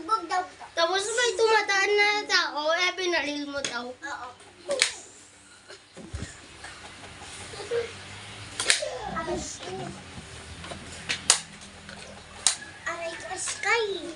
Bugbog daw to. Tapos may tumataan na tao, eh pinaril mo daw. Oo. Aray ko, Sky.